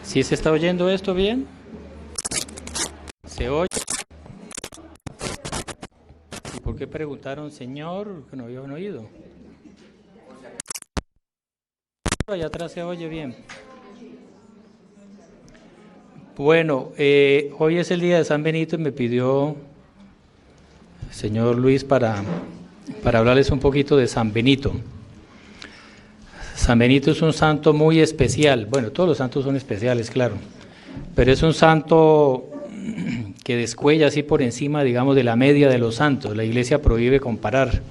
¿Sí se está oyendo esto bien? ¿Se oye? ¿Y por qué preguntaron, Señor, que no habían oído? Allá atrás se oye bien. Bueno, hoy es el día de San Benito y me pidió el señor Luis para hablarles un poquito de San Benito. San Benito es un santo muy especial. Bueno, todos los santos son especiales, claro, pero es un santo que descuella así por encima, digamos, de la media de los santos. La Iglesia prohíbe comparar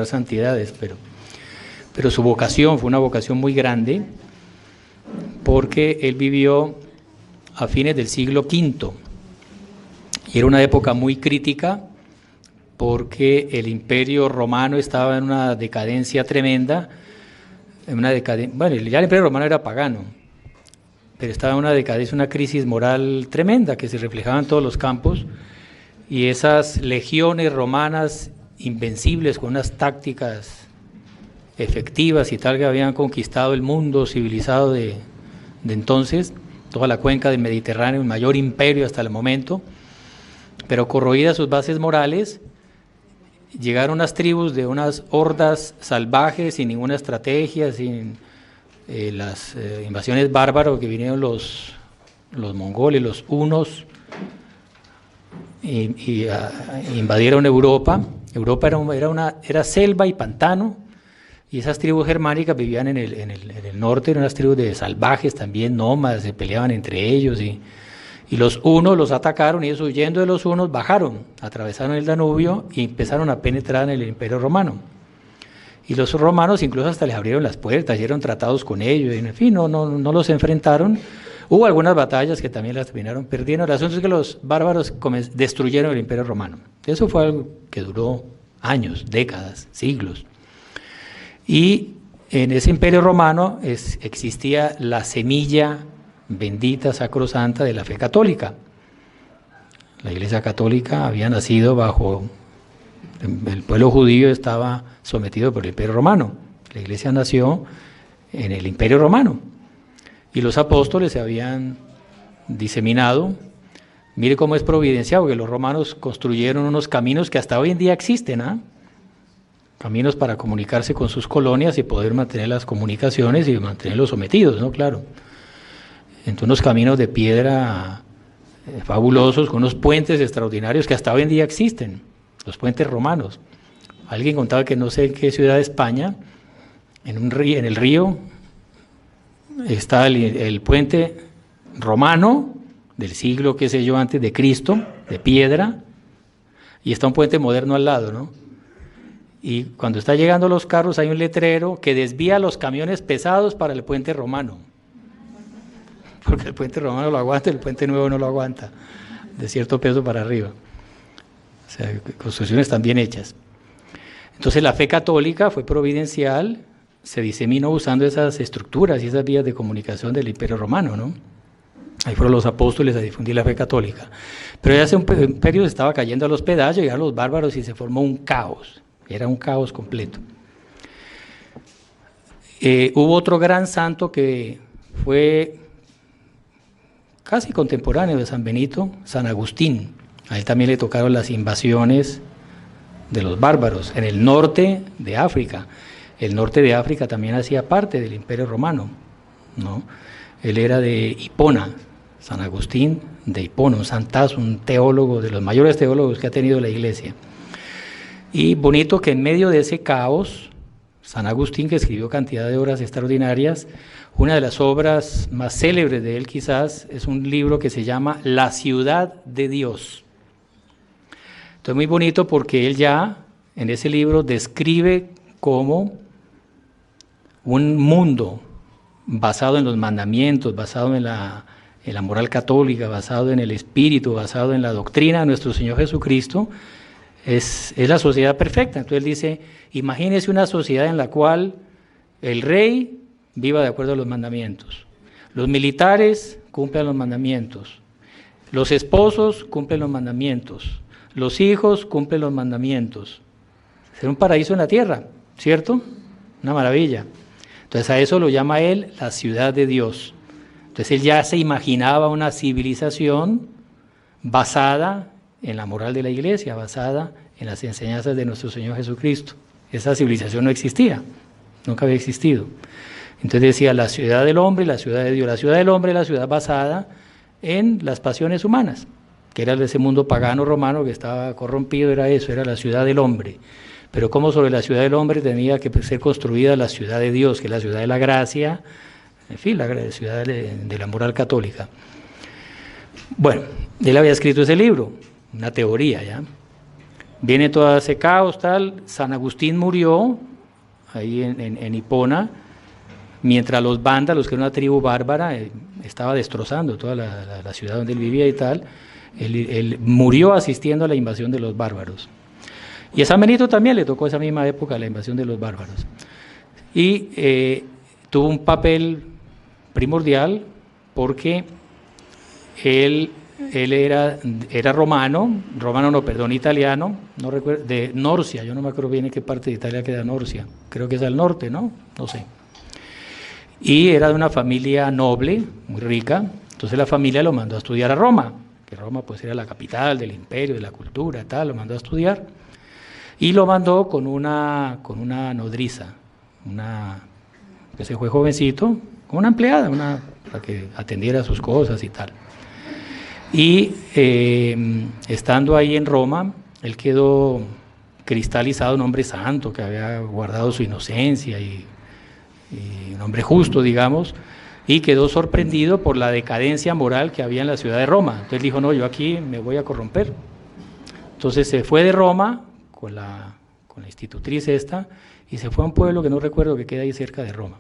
santidades, pero su vocación fue una vocación muy grande porque él vivió a fines del siglo V y era una época muy crítica porque el Imperio Romano estaba en una decadencia tremenda, bueno, ya el Imperio Romano era pagano, pero estaba en una decadencia, una crisis moral tremenda que se reflejaba en todos los campos, y esas legiones romanas invencibles con unas tácticas efectivas y tal que habían conquistado el mundo civilizado de entonces, toda la cuenca del Mediterráneo, el mayor imperio hasta el momento, pero corroídas sus bases morales, llegaron unas tribus de unas hordas salvajes, sin ninguna estrategia, sin las invasiones bárbaras que vinieron los mongoles, los hunos, y invadieron Europa. Europa era selva y pantano, y esas tribus germánicas vivían en el norte, eran unas tribus de salvajes también, nómadas, se peleaban entre ellos, y los hunos los atacaron, y ellos, huyendo de los hunos, bajaron, atravesaron el Danubio y empezaron a penetrar en el Imperio Romano. Y los romanos incluso hasta les abrieron las puertas, hicieron tratados con ellos, y en fin, no los enfrentaron. Hubo algunas batallas que también las terminaron perdiendo. El asunto es que los bárbaros destruyeron el Imperio Romano. Eso fue algo que duró años, décadas, siglos. Y en ese Imperio Romano existía la semilla bendita, sacrosanta de la fe católica. La Iglesia Católica había nacido bajo... El pueblo judío estaba sometido por el Imperio Romano. La Iglesia nació en el Imperio Romano. Y los apóstoles se habían diseminado. Mire cómo es providenciado, porque los romanos construyeron unos caminos que hasta hoy en día existen, ¿ah? Caminos para comunicarse con sus colonias y poder mantener las comunicaciones y mantenerlos sometidos, ¿no? Claro. Entonces, unos caminos de piedra fabulosos, con unos puentes extraordinarios que hasta hoy en día existen, los puentes romanos. Alguien contaba que no sé en qué ciudad de España, en el río, está el puente romano del siglo, qué sé yo, antes de Cristo, de piedra, y está un puente moderno al lado, ¿no? Y cuando está llegando los carros hay un letrero que desvía los camiones pesados para el puente romano, porque el puente romano lo aguanta, el puente nuevo no lo aguanta, de cierto peso para arriba. O sea, construcciones están bien hechas. Entonces la fe católica fue providencial, se diseminó usando esas estructuras y esas vías de comunicación del Imperio Romano, ¿no? Ahí fueron los apóstoles a difundir la fe católica. Pero ya hace un periodo estaba cayendo a los pedazos, llegaron los bárbaros y se formó un caos. Era un caos completo. Hubo otro gran santo que fue casi contemporáneo de San Benito, San Agustín. A él también le tocaron las invasiones de los bárbaros en el norte de África. El norte de África también hacía parte del Imperio Romano, ¿no? Él era de Hipona, San Agustín de Hipona, un santazo, un teólogo, de los mayores teólogos que ha tenido la Iglesia. Y bonito que en medio de ese caos, San Agustín, que escribió cantidad de obras extraordinarias, una de las obras más célebres de él quizás es un libro que se llama La ciudad de Dios. Entonces muy bonito porque él ya en ese libro describe cómo un mundo basado en los mandamientos, basado en la moral católica, basado en el espíritu, basado en la doctrina de nuestro Señor Jesucristo, es la sociedad perfecta. Entonces él dice, imagínese una sociedad en la cual el rey viva de acuerdo a los mandamientos, los militares cumplan los mandamientos, los esposos cumplen los mandamientos, los hijos cumplen los mandamientos. Será un paraíso en la tierra, ¿cierto? Una maravilla. Entonces a eso lo llama él la ciudad de Dios. Entonces él ya se imaginaba una civilización basada en la moral de la iglesia, basada en las enseñanzas de nuestro Señor Jesucristo. Esa civilización no existía, nunca había existido. Entonces decía la ciudad del hombre y la ciudad de Dios. La ciudad del hombre es la ciudad basada en las pasiones humanas, que era de ese mundo pagano romano que estaba corrompido, era eso, era la ciudad del hombre. Pero como sobre la ciudad del hombre tenía que ser construida la ciudad de Dios, que es la ciudad de la gracia, en fin, la ciudad de la moral católica. Bueno, él había escrito ese libro, una teoría, ¿ya? Viene todo ese caos, tal. San Agustín murió ahí en Hipona, mientras los vándalos, que era una tribu bárbara, estaba destrozando toda la ciudad donde él vivía y tal. Él murió asistiendo a la invasión de los bárbaros. Y a San Benito también le tocó esa misma época la invasión de los bárbaros. Y tuvo un papel primordial porque él era italiano, no recuerdo, de Norcia, yo no me acuerdo bien en qué parte de Italia queda Norcia, creo que es al norte, ¿no? No sé. Y era de una familia noble, muy rica, entonces la familia lo mandó a estudiar a Roma, que Roma pues era la capital del imperio, de la cultura, tal, lo mandó a estudiar, y lo mandó con una nodriza, que se fue jovencito, con una empleada, para que atendiera sus cosas y tal. Y estando ahí en Roma, él quedó cristalizado, un hombre santo que había guardado su inocencia y un hombre justo, digamos, y quedó sorprendido por la decadencia moral que había en la ciudad de Roma. Entonces dijo, no, yo aquí me voy a corromper. Entonces se fue de Roma con la institutriz esta y se fue a un pueblo que no recuerdo que queda ahí cerca de Roma.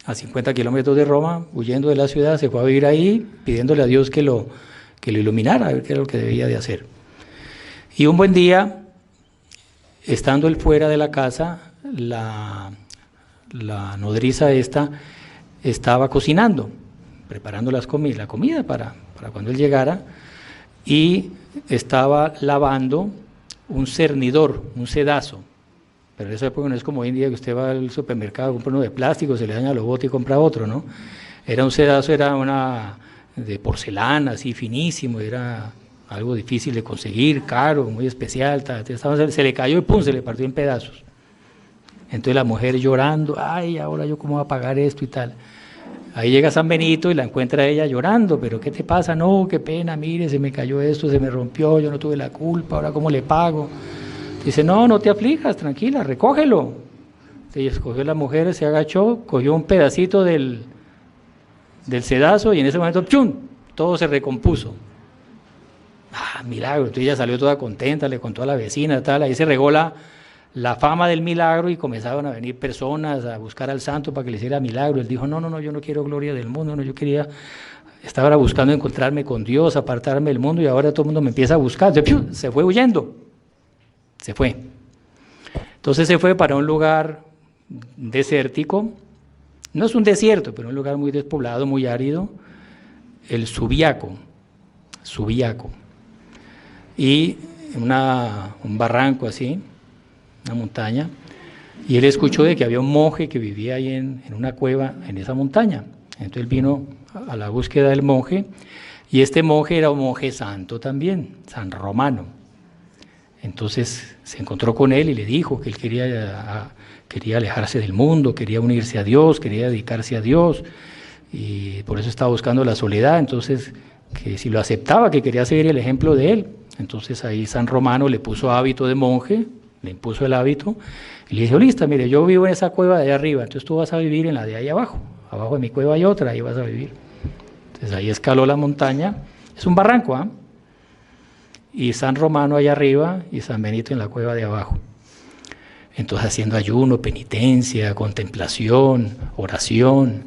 A 50 kilómetros de Roma, huyendo de la ciudad, se fue a vivir ahí, pidiéndole a Dios que lo iluminara, a ver qué era lo que debía de hacer. Y un buen día, estando él fuera de la casa, la nodriza esta estaba cocinando, preparando la comida para cuando él llegara, y estaba lavando un cernidor, un sedazo. Pero en esa época no es como hoy en día que usted va al supermercado, compra uno de plástico, se le daña los botes y compra otro, ¿no? Era un sedazo, era una de porcelana, así finísimo, era algo difícil de conseguir, caro, muy especial, se le cayó y pum, se le partió en pedazos. Entonces la mujer llorando, ay, ahora yo cómo voy a pagar esto y tal. Ahí llega San Benito y la encuentra ella llorando, pero ¿qué te pasa? No, qué pena, mire, se me cayó esto, se me rompió, yo no tuve la culpa, ahora ¿cómo le pago? Dice, no te aflijas, tranquila, recógelo. Entonces cogió la mujer, se agachó, cogió un pedacito del sedazo y en ese momento, ¡chum!, todo se recompuso. Milagro. Entonces ella salió toda contenta, le contó a la vecina, tal, ahí se regó la fama del milagro y comenzaron a venir personas a buscar al santo para que le hiciera milagro. Él dijo, no, yo no quiero gloria del mundo, no, estaba buscando encontrarme con Dios, apartarme del mundo y ahora todo el mundo me empieza a buscar. Entonces, se fue huyendo, se fue. Entonces se fue para un lugar desértico, no es un desierto, pero un lugar muy despoblado, muy árido, el Subiaco, y un barranco así, una montaña, y él escuchó de que había un monje que vivía ahí en una cueva en esa montaña. Entonces él vino a la búsqueda del monje, y este monje era un monje santo también, San Romano. Entonces se encontró con él y le dijo que él quería alejarse del mundo, quería unirse a Dios, quería dedicarse a Dios, y por eso estaba buscando la soledad. Entonces, que si lo aceptaba, que quería seguir el ejemplo de él. Entonces ahí San Romano le puso hábito de monje, le impuso el hábito, y le dijo, listo, mire, yo vivo en esa cueva de allá arriba, entonces tú vas a vivir en la de ahí abajo de mi cueva hay otra, ahí vas a vivir. Entonces ahí escaló la montaña, es un barranco, ¿ah? Y San Romano allá arriba y San Benito en la cueva de abajo. Entonces haciendo ayuno, penitencia, contemplación, oración.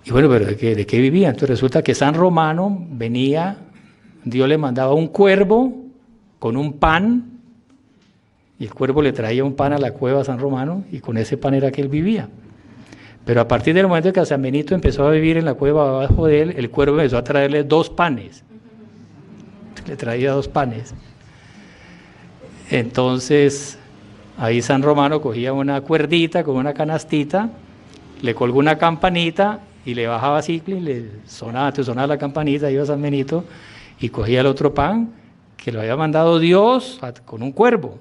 Y bueno, pero ¿de qué vivía? Entonces resulta que San Romano venía, Dios le mandaba un cuervo con un pan, y el cuervo le traía un pan a la cueva a San Romano, y con ese pan era que él vivía. Pero a partir del momento que San Benito empezó a vivir en la cueva abajo de él, el cuervo empezó a traerle 2 panes. Le traía 2 panes. Entonces, ahí San Romano cogía una cuerdita con una canastita, le colgó una campanita y le bajaba cicle y le sonaba, te sonaba la campanita, iba San Benito y cogía el otro pan que lo había mandado Dios con un cuervo.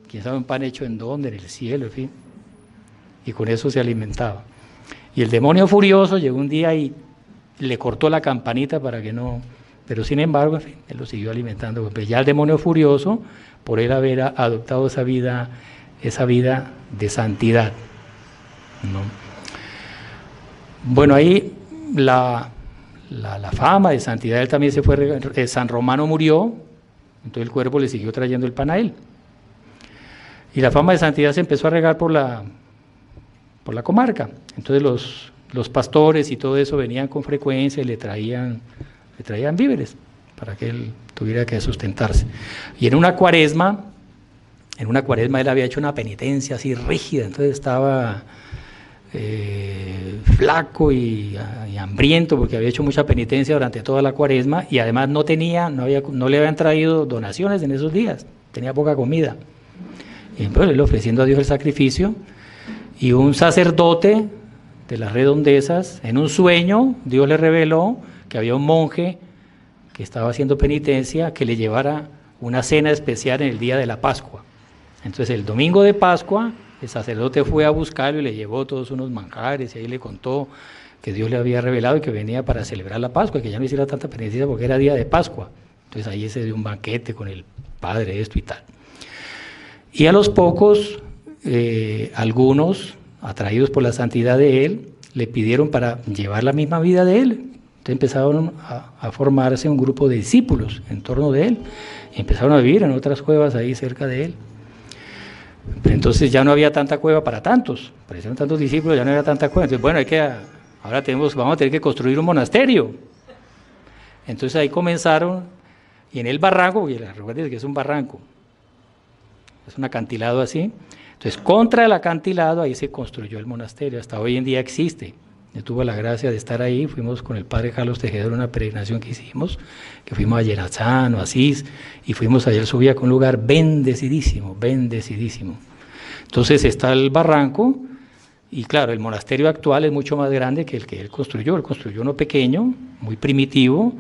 Quién sabe un pan hecho en dónde, en el cielo, en fin. Y con eso se alimentaba. Y el demonio furioso llegó un día y le cortó la campanita para que no... Pero sin embargo, en fin, él lo siguió alimentando. Pues ya el demonio furioso, por él haber adoptado esa vida de santidad, ¿no? Bueno, ahí la fama de santidad, él también se fue, San Romano murió, entonces el cuervo le siguió trayendo el pan a él. Y la fama de santidad se empezó a regar por la comarca. Entonces los pastores y todo eso venían con frecuencia y le traían víveres para que él tuviera que sustentarse. Y en una cuaresma él había hecho una penitencia así rígida, entonces estaba flaco y hambriento porque había hecho mucha penitencia durante toda la cuaresma y además no le habían traído donaciones en esos días, tenía poca comida. Y entonces él ofreciendo a Dios el sacrificio, y un sacerdote de las redondezas, en un sueño, Dios le reveló que había un monje que estaba haciendo penitencia que le llevara una cena especial en el día de la Pascua. Entonces el domingo de Pascua el sacerdote fue a buscarlo y le llevó todos unos manjares y ahí le contó que Dios le había revelado y que venía para celebrar la Pascua y que ya no hiciera tanta penitencia porque era día de Pascua. Entonces ahí se dio un banquete con el padre, esto y tal. Y a los pocos, algunos, atraídos por la santidad de él, le pidieron para llevar la misma vida de él. Entonces empezaron a formarse un grupo de discípulos en torno de él y empezaron a vivir en otras cuevas ahí cerca de él. Pero entonces ya no había tanta cueva para tantos, aparecieron tantos discípulos, ya no había tanta cueva. Entonces, bueno, vamos a tener que construir un monasterio. Entonces ahí comenzaron, y en el barranco, porque recuerden que es un barranco, es un acantilado así. Entonces, contra el acantilado, ahí se construyó el monasterio, hasta hoy en día existe. Yo tuve la gracia de estar ahí, fuimos con el padre Carlos Tejedor en una peregrinación que hicimos, que fuimos a Yerazán o Asís, y fuimos allá, él subía con un lugar bendecidísimo, bendecidísimo. Entonces está el barranco, y claro, el monasterio actual es mucho más grande que el que él construyó uno pequeño, muy primitivo,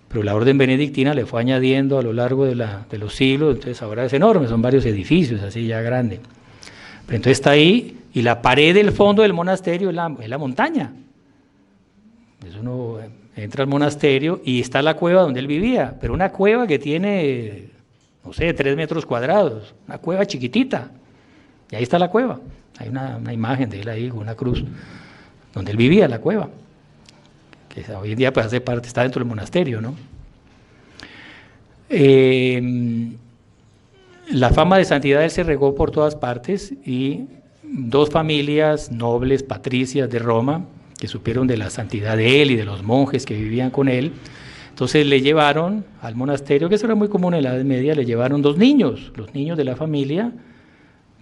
pero la orden benedictina le fue añadiendo a lo largo de los siglos, entonces ahora es enorme, son varios edificios así ya grandes. Pero entonces está ahí, y la pared del fondo del monasterio es la montaña. Entonces uno entra al monasterio y está la cueva donde él vivía, pero una cueva que tiene, no sé, 3 metros cuadrados, una cueva chiquitita, y ahí está la cueva. Hay una imagen de él ahí, una cruz, donde él vivía, la cueva, que hoy en día pues hace parte, está dentro del monasterio, ¿no? La fama de santidad de él se regó por todas partes y 2 familias nobles, patricias de Roma, que supieron de la santidad de él y de los monjes que vivían con él, entonces le llevaron al monasterio, que eso era muy común en la Edad Media, le llevaron 2 niños, los niños de la familia,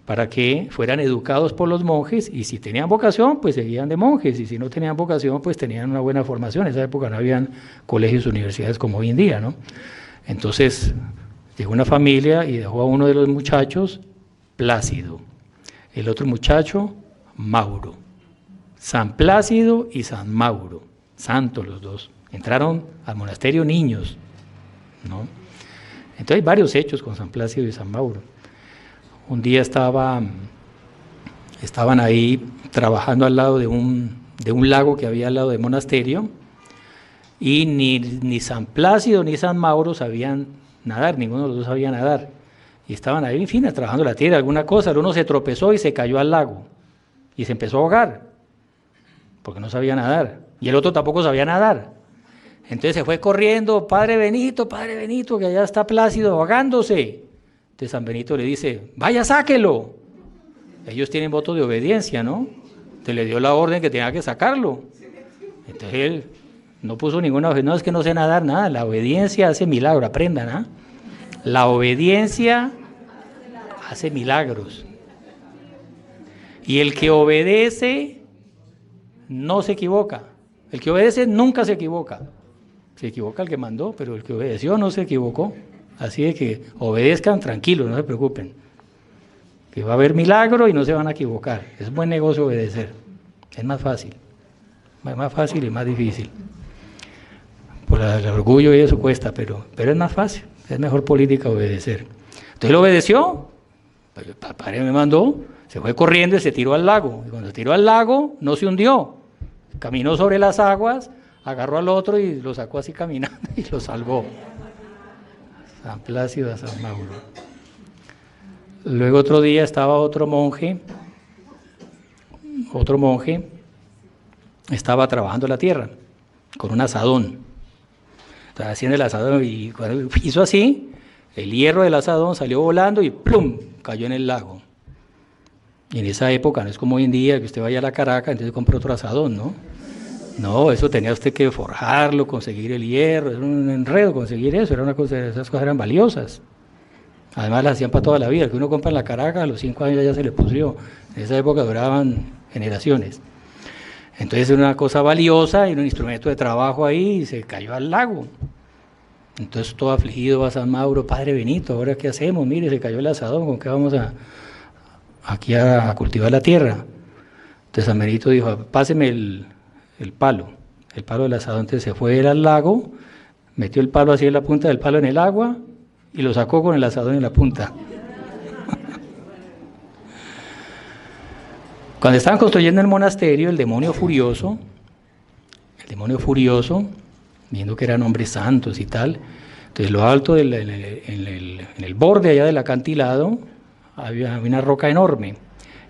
para que fueran educados por los monjes, y si tenían vocación, pues seguían de monjes, y si no tenían vocación, pues tenían una buena formación. En esa época no habían colegios, universidades como hoy en día, ¿no? Entonces llegó una familia y dejó a uno de los muchachos, Plácido, el otro muchacho, Mauro. San Plácido y San Mauro, santos los 2. Entraron al monasterio niños, ¿no? Entonces hay varios hechos con San Plácido y San Mauro. Un día estaban ahí trabajando al lado de un lago que había al lado del monasterio, y ni San Plácido ni San Mauro sabían nadar, ninguno de los 2 sabía nadar. Y estaban ahí, en fin, trabajando la tierra, alguna cosa. El uno se tropezó y se cayó al lago y se empezó a ahogar porque no sabía nadar, y el otro tampoco sabía nadar. Entonces se fue corriendo, Padre Benito, que allá está Plácido ahogándose. Entonces San Benito le dice, vaya, sáquelo. Ellos tienen voto de obediencia, ¿no? Entonces le dio la orden que tenía que sacarlo. Entonces él no puso ninguna objeción, no, es que no sé nadar, nada. La obediencia hace milagro, aprendan, ¿ah? La obediencia hace milagros. Y el que obedece no se equivoca. El que obedece nunca se equivoca. Se equivoca el que mandó, pero el que obedeció no se equivocó. Así de que obedezcan tranquilos, no se preocupen. Que va a haber milagro y no se van a equivocar. Es buen negocio obedecer. Es más fácil. más fácil y más difícil. Por el orgullo y eso cuesta, pero es más fácil, es mejor política obedecer. Entonces él obedeció, el padre me mandó, se fue corriendo y se tiró al lago. Y cuando se tiró al lago, no se hundió, caminó sobre las aguas, agarró al otro y lo sacó así caminando y lo salvó. San Plácido a San Mauro. Luego otro día estaba otro monje estaba trabajando la tierra con un asadón. Estaba haciendo el asadón y cuando hizo así, el hierro del asadón salió volando y ¡plum! Cayó en el lago. Y en esa época, no es como hoy en día que usted vaya a la Caracas, entonces compra otro asadón, ¿no? No, eso tenía usted que forjarlo, conseguir el hierro, era un enredo conseguir eso, era una cosa, esas cosas eran valiosas. Además las hacían para toda la vida, el que uno compra en la Caracas a los 5 años ya se le pudrió. En esa época duraban generaciones. Entonces era una cosa valiosa y un instrumento de trabajo ahí y se cayó al lago. Entonces todo afligido va a San Mauro, Padre Benito, ¿ahora qué hacemos? Mire, se cayó el asadón, ¿con qué vamos aquí a cultivar la tierra? Entonces San Benito dijo, páseme el palo del asadón. Entonces se fue él al lago, metió el palo así en la punta del palo en el agua y lo sacó con el asadón en la punta. Cuando estaban construyendo el monasterio, el demonio furioso, viendo que eran hombres santos y tal, entonces lo alto en el borde allá del acantilado había una roca enorme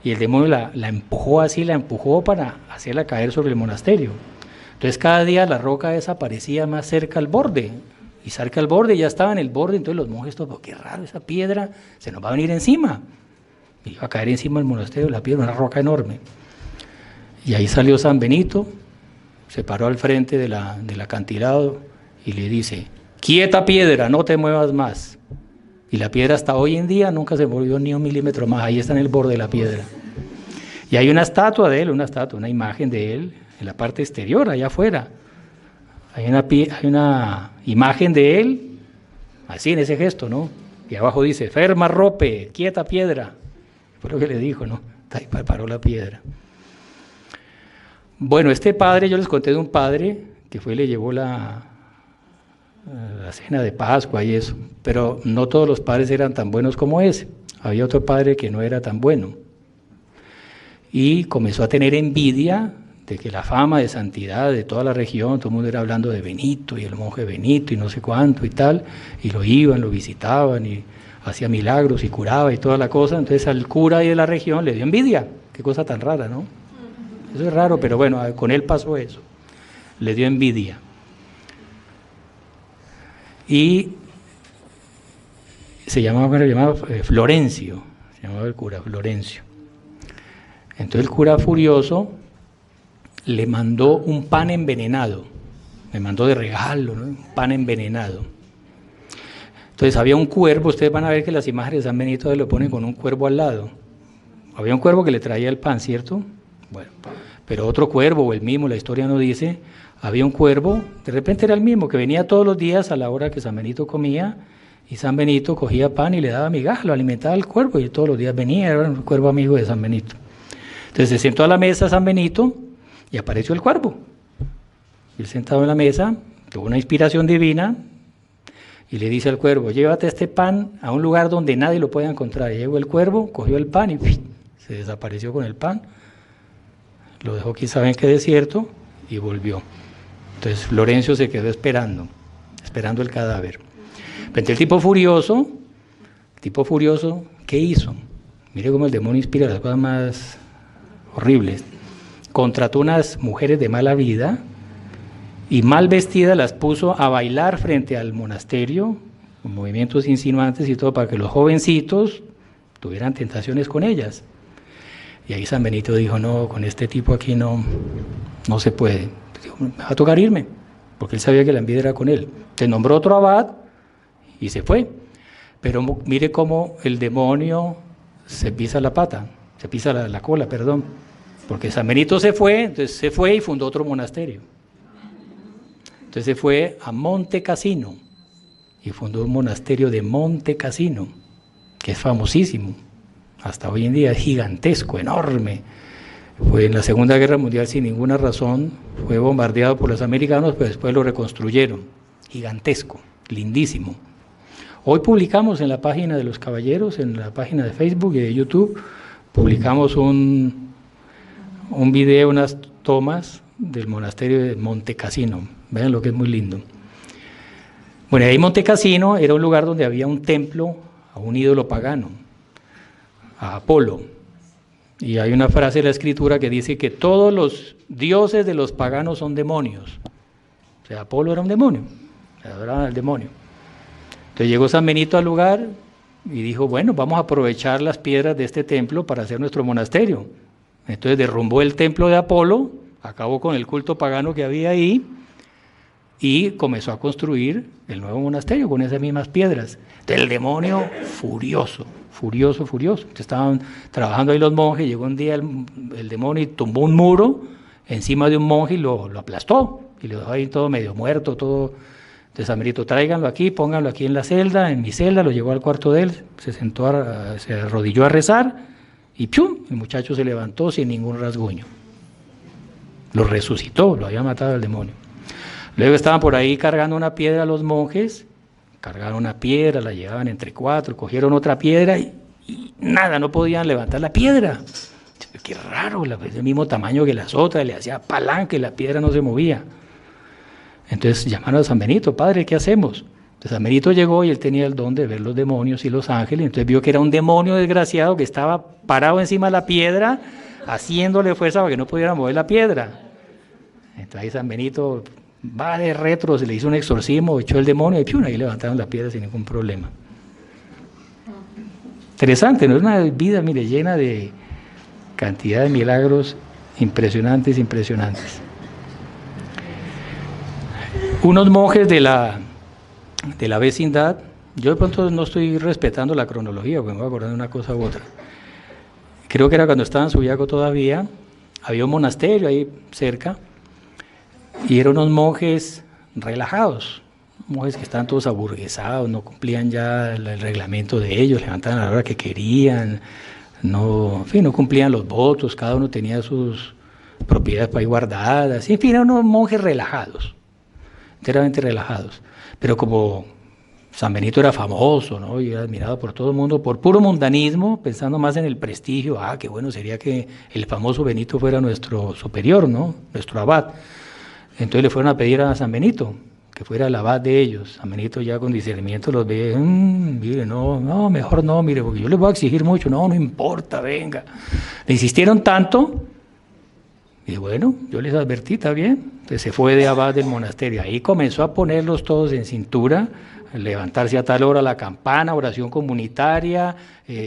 y el demonio la empujó para hacerla caer sobre el monasterio. Entonces cada día la roca desaparecía más cerca al borde y cerca al borde ya estaba en el borde, entonces los monjes todos, qué raro, esa piedra se nos va a venir encima. Y iba a caer encima del monasterio la piedra, una roca enorme. Y ahí salió San Benito, se paró al frente del acantilado y le dice, quieta piedra, no te muevas más. Y la piedra hasta hoy en día nunca se movió ni un milímetro más, ahí está en el borde de la piedra. Y hay una estatua de él, una imagen de él en la parte exterior, allá afuera. Hay una imagen de él, así en ese gesto, ¿no? Y abajo dice, ferma rope, quieta piedra. Fue lo que le dijo, ¿no? Ahí paró la piedra. Bueno, este padre, yo les conté de un padre que fue y le llevó la cena de Pascua y eso, pero no todos los padres eran tan buenos como ese. Había otro padre que no era tan bueno. Y comenzó a tener envidia de que la fama de santidad de toda la región, todo el mundo era hablando de Benito y el monje Benito y no sé cuánto y tal, y lo iban, lo visitaban y hacía milagros y curaba y toda la cosa. Entonces al cura ahí de la región le dio envidia. Qué cosa tan rara, ¿no? Eso es raro, pero bueno, con él pasó eso. Le dio envidia. Y se llamaba Florencio, se llamaba el cura Florencio. Entonces el cura furioso le mandó un pan envenenado, me mandó de regalo, ¿no? Un pan envenenado. Entonces había un cuervo, ustedes van a ver que las imágenes de San Benito lo ponen con un cuervo al lado. Había un cuervo que le traía el pan, ¿cierto? Bueno, pero otro cuervo, o el mismo, la historia no dice, había un cuervo, de repente era el mismo, que venía todos los días a la hora que San Benito comía, y San Benito cogía pan y le daba migajas, lo alimentaba al cuervo, y todos los días venía, era un cuervo amigo de San Benito. Entonces se sentó a la mesa San Benito, y apareció el cuervo. Él sentado en la mesa, tuvo una inspiración divina, y le dice al cuervo, llévate este pan a un lugar donde nadie lo pueda encontrar. Y llegó el cuervo, cogió el pan y se desapareció con el pan. Lo dejó quién sabe en qué desierto y volvió. Entonces Florencio se quedó esperando el cadáver. Pero el tipo furioso, ¿qué hizo? Mire cómo el demonio inspira las cosas más horribles. Contrató unas mujeres de mala vida y mal vestidas las puso a bailar frente al monasterio, con movimientos insinuantes y todo, para que los jovencitos tuvieran tentaciones con ellas. Y ahí San Benito dijo, no, con este tipo aquí no se puede. Dijo, me va a tocar irme, porque él sabía que la envidia era con él. Se nombró otro abad y se fue. Pero mire cómo el demonio se pisa la cola, perdón. Porque San Benito se fue, entonces se fue y fundó otro monasterio. Entonces se fue a Monte Cassino y fundó un monasterio de Monte Cassino, que es famosísimo. Hasta hoy en día es gigantesco, enorme. Fue en la Segunda Guerra Mundial sin ninguna razón, fue bombardeado por los americanos, pero después lo reconstruyeron. Gigantesco, lindísimo. Hoy publicamos en la página de los caballeros, en la página de Facebook y de YouTube, publicamos un video, unas tomas del monasterio de Monte Cassino. Vean lo que es muy lindo. Bueno, ahí Monte Cassino era un lugar donde había un templo a un ídolo pagano, a Apolo. Y hay una frase de la Escritura que dice que todos los dioses de los paganos son demonios. O sea, Apolo era un demonio, adoraban al demonio. Entonces llegó San Benito al lugar y dijo, bueno, vamos a aprovechar las piedras de este templo para hacer nuestro monasterio. Entonces derrumbó el templo de Apolo, acabó con el culto pagano que había ahí y comenzó a construir el nuevo monasterio con esas mismas piedras. Entonces el demonio furioso. Entonces estaban trabajando ahí los monjes, llegó un día el demonio y tumbó un muro encima de un monje y lo aplastó y lo dejó ahí todo medio muerto, todo. Entonces San Benito, tráiganlo aquí, pónganlo aquí en la celda, en mi celda, lo llevó al cuarto de él, se sentó, se arrodilló a rezar y ¡pum! El muchacho se levantó sin ningún rasguño. Lo resucitó, lo había matado el demonio. Luego estaban por ahí cargando una piedra los monjes, cargaron una piedra, la llevaban entre 4, cogieron otra piedra y nada, no podían levantar la piedra. Qué raro, del mismo tamaño que las otras, le hacía palanca y la piedra no se movía. Entonces llamaron a San Benito, padre, ¿qué hacemos? Entonces San Benito llegó y él tenía el don de ver los demonios y los ángeles, entonces vio que era un demonio desgraciado que estaba parado encima de la piedra, haciéndole fuerza para que no pudiera mover la piedra. Entonces ahí San Benito va de retro, se le hizo un exorcismo, echó el demonio y ¡pium! Ahí levantaron la piedra sin ningún problema. Interesante, ¿no? Es una vida, mire, llena de cantidad de milagros impresionantes. Unos monjes de la vecindad, yo de pronto no estoy respetando la cronología, porque me voy a acordar de una cosa u otra. Creo que era cuando estaba en Subiaco todavía, había un monasterio ahí cerca, y eran unos monjes relajados, monjes que estaban todos aburguesados, no cumplían ya el reglamento de ellos, levantaban a la hora que querían, no cumplían los votos, cada uno tenía sus propiedades para ahí guardadas, en fin, eran unos monjes relajados, enteramente relajados. Pero como San Benito era famoso, ¿no? Y era admirado por todo el mundo, por puro mundanismo, pensando más en el prestigio, qué bueno sería que el famoso Benito fuera nuestro superior, ¿no? Nuestro abad. Entonces le fueron a pedir a San Benito que fuera el abad de ellos. San Benito ya con discernimiento los ve, mire, no, mejor no, mire, porque yo les voy a exigir mucho, no importa, venga. Le insistieron tanto, y bueno, yo les advertí, está bien. Entonces se fue de abad del monasterio, ahí comenzó a ponerlos todos en cintura, levantarse a tal hora la campana, oración comunitaria,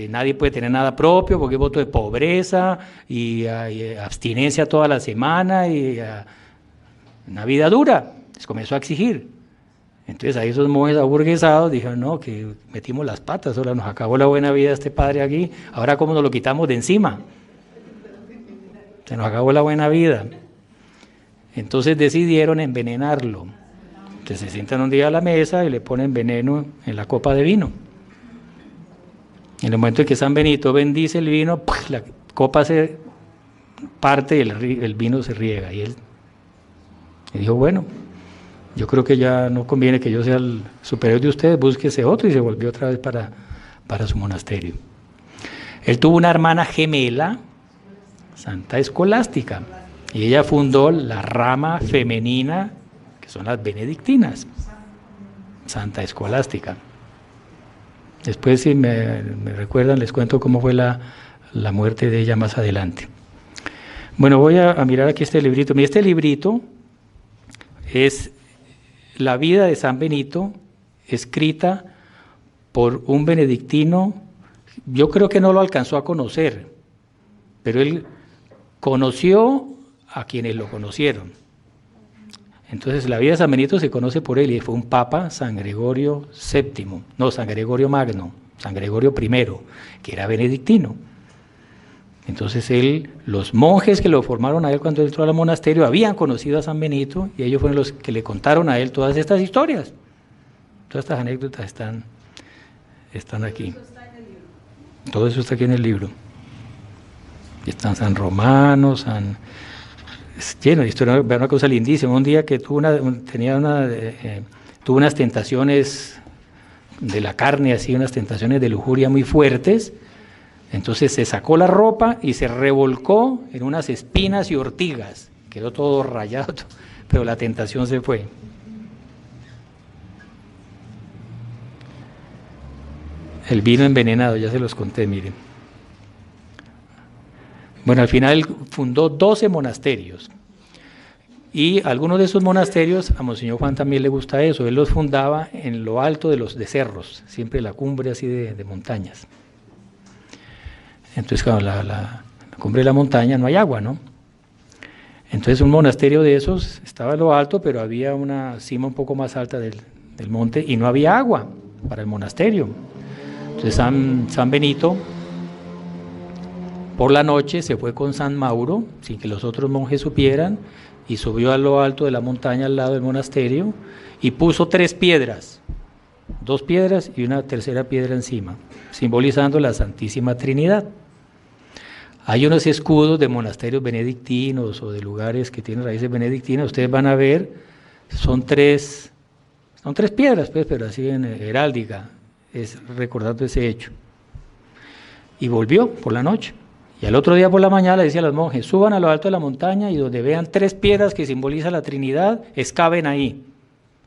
nadie puede tener nada propio porque es voto de pobreza, y abstinencia toda la semana, y una vida dura. Les comenzó a exigir. Entonces ahí esos monjes aburguesados dijeron, no, que metimos las patas, ahora nos acabó la buena vida este padre aquí, ahora cómo nos lo quitamos de encima. Se nos acabó la buena vida. Entonces decidieron envenenarlo. Entonces se sientan un día a la mesa y le ponen veneno en la copa de vino. En el momento en que San Benito bendice el vino, la copa se parte y el vino se riega. Y él dijo, bueno, yo creo que ya no conviene que yo sea el superior de ustedes, búsquese otro, y se volvió otra vez para su monasterio. Él tuvo una hermana gemela, Santa Escolástica, y ella fundó la rama femenina, que son las benedictinas, Santa Escolástica. Después, si me recuerdan, les cuento cómo fue la muerte de ella más adelante. Bueno, voy a mirar aquí este librito. Mira, este librito es la vida de San Benito, escrita por un benedictino. Yo creo que no lo alcanzó a conocer, pero él conoció a quienes lo conocieron. Entonces la vida de San Benito se conoce por él, y fue un papa, San Gregorio Magno, San Gregorio I, que era benedictino. Entonces los monjes que lo formaron a él cuando entró al monasterio habían conocido a San Benito, y ellos fueron los que le contaron a él todas estas historias. Todas estas anécdotas están aquí. Todo eso está aquí en el libro. Están San Romano, es lleno, esto era una cosa lindísima. Un día que tuvo unas tentaciones de la carne, así, unas tentaciones de lujuria muy fuertes. Entonces se sacó la ropa y se revolcó en unas espinas y ortigas. Quedó todo rayado, pero la tentación se fue. El vino envenenado, ya se los conté, miren. Bueno, al final él fundó 12 monasterios. Y algunos de esos monasterios, a Monseñor Juan también le gusta eso, él los fundaba en lo alto de cerros, siempre la cumbre así de montañas. Entonces, claro, la cumbre de la montaña no hay agua, ¿no? Entonces un monasterio de esos estaba en lo alto, pero había una cima un poco más alta del monte y no había agua para el monasterio. Entonces San Benito por la noche se fue con San Mauro, sin que los otros monjes supieran, y subió a lo alto de la montaña al lado del monasterio y puso 3 piedras, 2 piedras y una tercera piedra encima, simbolizando la Santísima Trinidad. Hay unos escudos de monasterios benedictinos o de lugares que tienen raíces benedictinas, ustedes van a ver, son tres piedras, pues, pero así en heráldica, es recordando ese hecho. Y volvió por la noche. Y al otro día por la mañana le decía a los monjes, suban a lo alto de la montaña y donde vean 3 piedras que simbolizan la Trinidad, excaven ahí.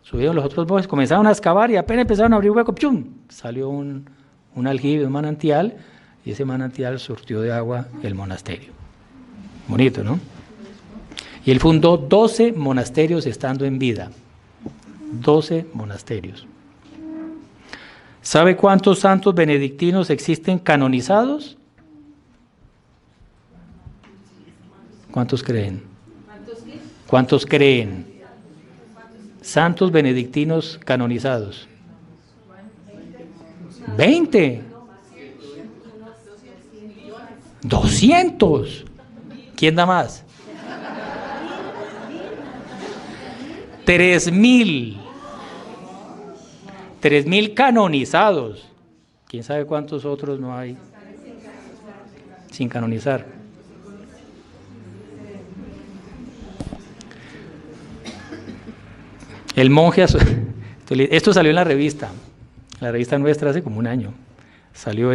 Subieron los otros monjes, comenzaron a excavar y apenas empezaron a abrir hueco, ¡pum! Salió un aljibe, un manantial, y ese manantial surtió de agua el monasterio. Bonito, ¿no? Y él fundó 12 monasterios estando en vida. 12 monasterios. ¿Sabe cuántos santos benedictinos existen canonizados? ¿Cuántos creen? ¿Cuántos creen? Santos benedictinos canonizados. 20. 200. ¿Quién da más? 3.000. 3.000 canonizados. ¿Quién sabe cuántos otros no hay sin canonizar? El monje, esto salió en la revista nuestra hace como un año. Salió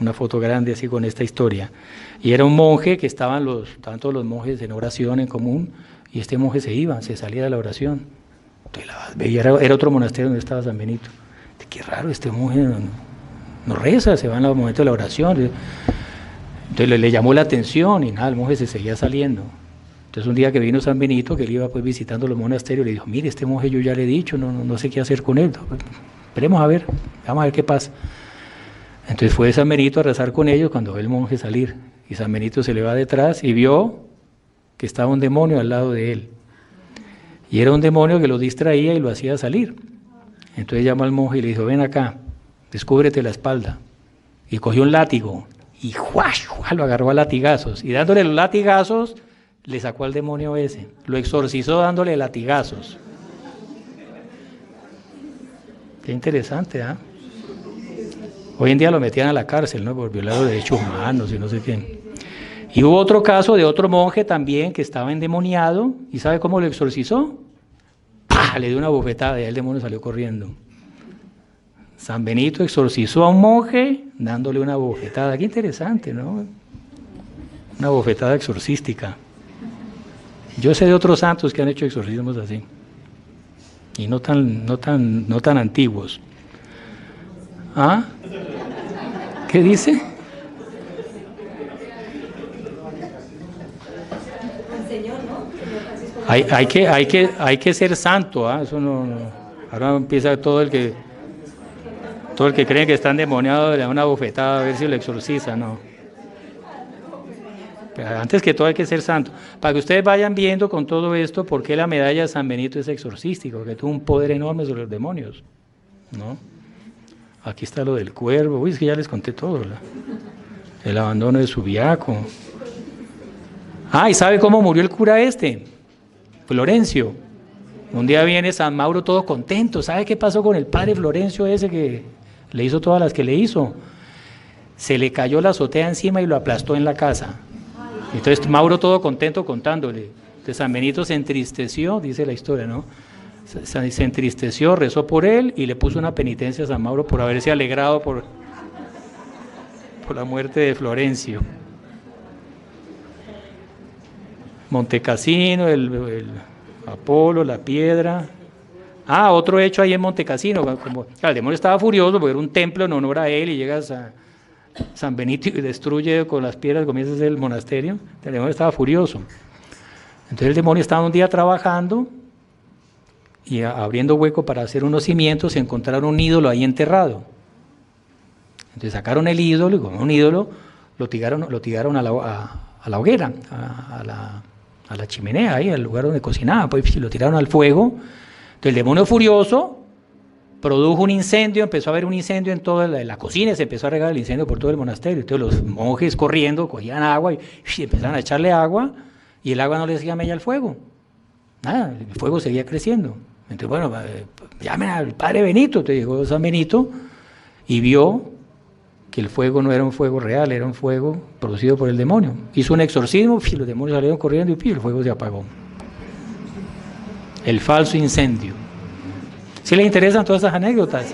una foto grande así con esta historia. Y era un monje que estaban todos los monjes en oración en común, y este monje se salía de la oración. Entonces veía, era otro monasterio donde estaba San Benito. Qué raro, este monje no reza, se va en el momento de la oración. Entonces le llamó la atención y nada, el monje se seguía saliendo. Entonces un día que vino San Benito, que él iba pues visitando los monasterios, le dijo, mire, este monje yo ya le he dicho, no sé qué hacer con él. Esperemos a ver, vamos a ver qué pasa. Entonces fue San Benito a rezar con ellos cuando ve el monje salir. Y San Benito se le va detrás y vio que estaba un demonio al lado de él. Y era un demonio que lo distraía y lo hacía salir. Entonces llamó al monje y le dijo, ven acá, descúbrete la espalda. Y cogió un látigo y lo agarró a latigazos. Y dándole los latigazos, le sacó al demonio ese. Lo exorcizó dándole latigazos. Qué interesante, ¿ah? Hoy en día lo metían a la cárcel, ¿no? Por violar los derechos humanos y no sé qué. Y hubo otro caso de otro monje también que estaba endemoniado. ¿Y sabe cómo lo exorcizó? ¡Pah! Le dio una bofetada y el demonio salió corriendo. San Benito exorcizó a un monje dándole una bofetada. Qué interesante, ¿no? Una bofetada exorcística. Yo sé de otros santos que han hecho exorcismos así. Y no tan antiguos. ¿Ah? ¿Qué dice? Hay que ser santo, ¿ah? Eso no. Ahora empieza todo el que cree que está endemoniado le da una bofetada a ver si lo exorciza, no. Pero antes que todo hay que ser santo. Para que ustedes vayan viendo con todo esto por qué la medalla de San Benito es exorcístico, que tuvo un poder enorme sobre los demonios, ¿no? Aquí está lo del cuervo. Uy, es que ya les conté todo, ¿verdad? El abandono de Subiaco. ¿Y sabe cómo murió el cura este? Florencio. Un día viene San Mauro todo contento. ¿Sabe qué pasó con el padre Florencio ese que le hizo todas las que le hizo? Se le cayó la azotea encima y lo aplastó en la casa. Entonces Mauro todo contento contándole. Entonces San Benito se entristeció, dice la historia, ¿no? Se entristeció, rezó por él y le puso una penitencia a San Mauro por haberse alegrado por la muerte de Florencio. Montecassino, el Apolo, la piedra. Otro hecho ahí en Montecassino, como el demonio estaba furioso porque era un templo en honor a él y llegas a San Benito y destruye con las piedras, comienza a hacer el monasterio. El demonio estaba furioso. Entonces el demonio estaba un día trabajando y abriendo hueco para hacer unos cimientos, encontraron un ídolo ahí enterrado. Entonces sacaron el ídolo y con un ídolo lo tiraron a la hoguera, a la chimenea, ahí al lugar donde cocinaba, pues lo tiraron al fuego. Entonces el demonio furioso produjo un incendio, empezó a haber un incendio en toda la cocina, se empezó a regar el incendio por todo el monasterio. Entonces los monjes corriendo cogían agua y empezaron a echarle agua y el agua no le hacía mella al fuego. Nada, el fuego seguía creciendo. Entonces, bueno, llamen al padre Benito. Entonces llegó San Benito y vio que el fuego no era un fuego real, era un fuego producido por el demonio. Hizo un exorcismo, los demonios salieron corriendo y el fuego se apagó. El falso incendio. ¿Sí les interesan todas esas anécdotas?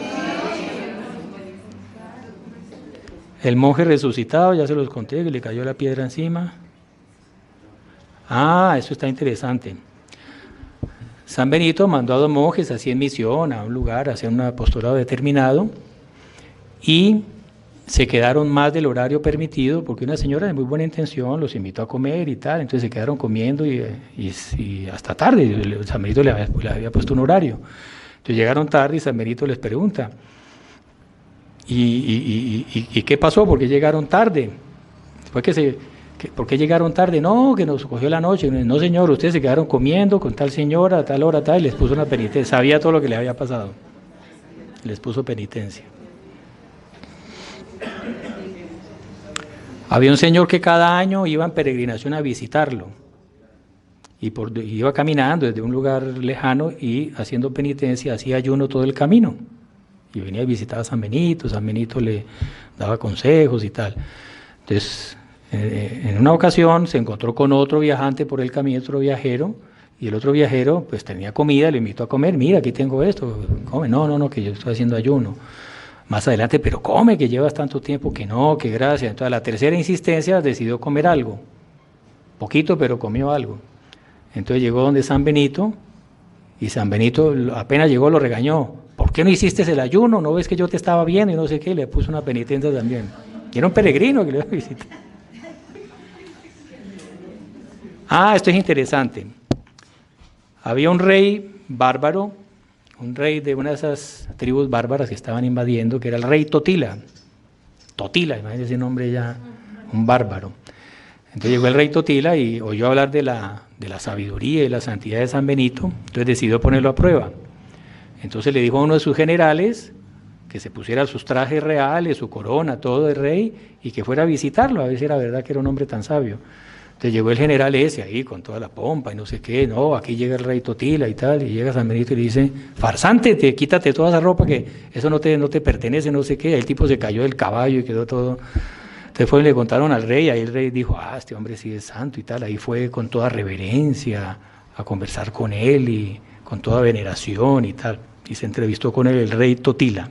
El monje resucitado, ya se los conté, que le cayó la piedra encima. Eso está interesante. San Benito mandó a 2 monjes así en misión a un lugar, hacia un apostolado determinado, y se quedaron más del horario permitido, porque una señora de muy buena intención los invitó a comer y tal, entonces se quedaron comiendo y hasta tarde. San Benito le había puesto un horario. Entonces llegaron tarde y San Benito les pregunta, ¿y qué pasó? ¿Por qué llegaron tarde? ¿Por qué llegaron tarde? No, que nos cogió la noche. No, señor, ustedes se quedaron comiendo con tal señora a tal hora, tal, y les puso una penitencia. Sabía todo lo que les había pasado. Les puso penitencia. Había un señor que cada año iba en peregrinación a visitarlo. Y iba caminando desde un lugar lejano y haciendo penitencia, hacía ayuno todo el camino. Y venía a visitar a San Benito le daba consejos y tal. Entonces, en una ocasión se encontró con otro viajante por el camino, otro viajero, y el otro viajero pues tenía comida, le invitó a comer. Mira, aquí tengo esto, come. No, que yo estoy haciendo ayuno. Más adelante, pero come, que llevas tanto tiempo, que no, que gracias. Entonces a la tercera insistencia decidió comer algo, poquito, pero comió algo. Entonces llegó donde San Benito, y San Benito apenas llegó lo regañó. ¿Por qué no hiciste el ayuno? ¿No ves que yo te estaba viendo? Y no sé qué, y le puso una penitencia también. Y era un peregrino que le iba a visitar. Esto es interesante. Había un rey bárbaro, un rey de una de esas tribus bárbaras que estaban invadiendo, que era el rey Totila. Totila, imagínense ese nombre ya, un bárbaro. Entonces llegó el rey Totila y oyó hablar de la sabiduría y la santidad de San Benito, entonces decidió ponerlo a prueba. Entonces le dijo a uno de sus generales que se pusiera sus trajes reales, su corona, todo de rey, y que fuera a visitarlo, a ver si era verdad que era un hombre tan sabio. Entonces llegó el general ese ahí con toda la pompa y no sé qué, aquí llega el rey Totila y tal, y llega San Benito y le dice, farsante, quítate toda esa ropa que eso no te pertenece, no sé qué. El tipo se cayó del caballo y quedó todo. Entonces fue y le contaron al rey, ahí el rey dijo, este hombre sí es santo y tal. Ahí fue con toda reverencia a conversar con él y con toda veneración y tal. Y se entrevistó con él el rey Totila.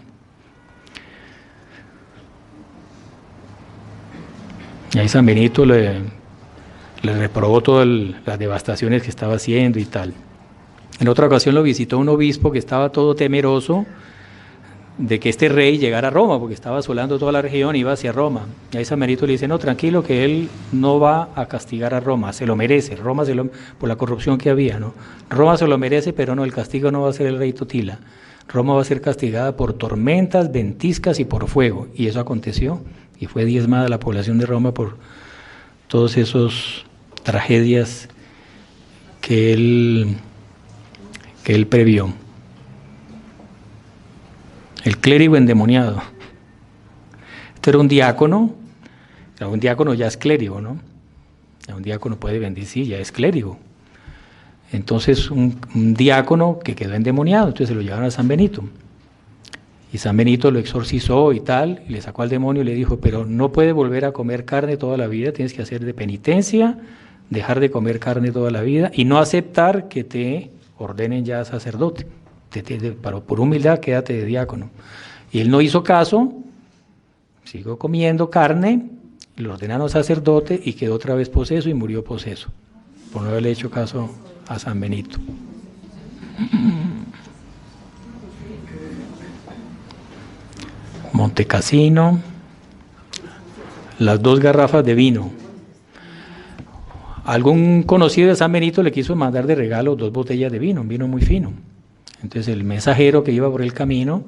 Y ahí San Benito le reprobó todas las devastaciones que estaba haciendo y tal. En otra ocasión lo visitó un obispo que estaba todo temeroso de que este rey llegara a Roma, porque estaba asolando toda la región y iba hacia Roma. Y ahí San Benito le dice, no, tranquilo, que él no va a castigar a Roma, se lo merece, por la corrupción que había, ¿no? Roma se lo merece, pero no, el castigo no va a ser el rey Totila. Roma va a ser castigada por tormentas, ventiscas y por fuego. Y eso aconteció, y fue diezmada la población de Roma por todos esos tragedias que él previó. El clérigo endemoniado. Este era un diácono ya es clérigo, ¿no? Un diácono puede bendecir, ya es clérigo. Entonces un diácono que quedó endemoniado, entonces se lo llevaron a San Benito. Y San Benito lo exorcizó y tal, y le sacó al demonio y le dijo, pero no puedes volver a comer carne toda la vida, tienes que hacer de penitencia, dejar de comer carne toda la vida y no aceptar que te ordenen ya sacerdote. Por humildad quédate de diácono. Y él no hizo caso, siguió comiendo carne, lo ordenaron sacerdote y quedó otra vez poseso y murió poseso, por no haberle hecho caso a San Benito. Montecassino, las 2 garrafas de vino. Algún conocido de San Benito le quiso mandar de regalo 2 botellas de vino, un vino muy fino. Entonces el mensajero que iba por el camino